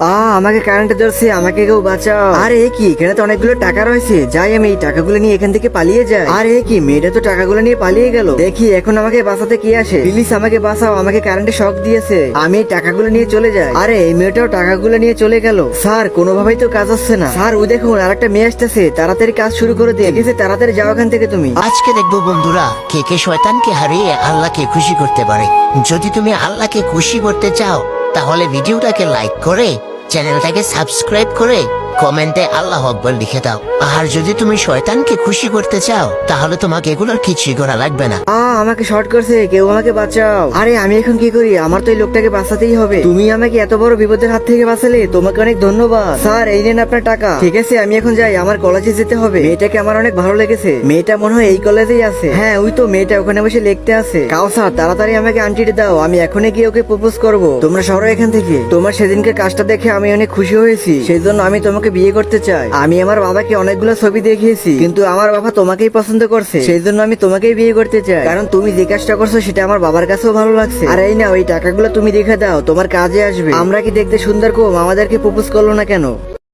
আমাকে কারেন্টে ধরছে, আমাকে কেউ বাঁচাও। আরে কি, এখানে তো অনেকগুলো টাকা রয়েছে, যাই আমি এই টাকাগুলো নিয়ে এখান থেকে পালিয়ে যাই। আরে কি, মেয়েটা তো টাকাগুলো নিয়ে পালিয়ে গেল। দেখি এখন আমাকে বাঁচাতে কি আসে। প্লিজ আমাকে বাঁচাও, আমাকে কারেন্টে শক দিয়েছে। আমি এই টাকাগুলো নিয়ে চলে যাই। আরে এই মেয়েটাও টাকাগুলো নিয়ে চলে গেল। স্যার কোনোভাবেই তো কাজ হচ্ছে না। স্যার ওই দেখুন আরেকটা মেয়ে আসতেছে, তাড়াতাড়ি কাজ শুরু করে দিয়ে গেছে, তাড়াতাড়ি যাও এখান থেকে তুমি। আজকে দেখবো বন্ধুরা কে কে শয়তানকে হারিয়ে আল্লাহকে খুশি করতে পারে। যদি তুমি আল্লাহকে খুশি করতে চাও তাহলে ভিডিওটাকে লাইক করে চ্যানেলটাকে সাবস্ক্রাইব করে কমেন্টে আল্লাহু আকবার লিখে দাও। আর যদি তুমি শয়তানকে খুশি করতে চাও তাহলে তোমাকে এগুলোর কিছুই করা লাগবে না। আমাকে শর্ট করছে, কেউ আমাকে বাঁচাও। আরে আমি এখন কি করি, আমার তো এই লোকটাকে বাঁচাতেই হবে। তুমি আমাকে এত বড় বিপদের হাত থেকে বাঁচালে, তোমাকে অনেক ধন্যবাদ। স্যার এই নেন আপনার টাকা। ঠিক আছে আমি এখন যাই, আমার কলেজে যেতে হবে। মেয়েটাকে আমার অনেক ভালো লেগেছে। মেয়েটা মনে হয় এই কলেজেই আছে। হ্যাঁ ওই তো মেয়েটা ওখানে বসে লিখতে আছে। কাউসার তাড়াতাড়ি আমাকে আন্টিটা দাও, আমি এখনই গিয়ে ওকে প্রপোজ করব। তোমরা সরো এখান থেকে। তোমার সেদিনকে কাজটা দেখে আমি অনেক খুশি হয়েছি, সেই জন্য আমি তোমাকে বিয়ে করতে চাই। আমি আমার বাবাকে অনেকগুলো ছবি দেখিয়েছি, কিন্তু আমার বাবা তোমাকেই পছন্দ করছে, সেই জন্য আমি তোমাকেই বিয়ে করতে চাই। কারণ তুমি যে কাজটা করছো সেটা আমার বাবার কাছেও ভালো লাগছে। আর এই না, ওই টাকাগুলো তুমি রেখে দাও, তোমার কাজে আসবে। আমরা কি দেখতে সুন্দর কম, আমাদেরকে প্রপোজ করলো না কেন?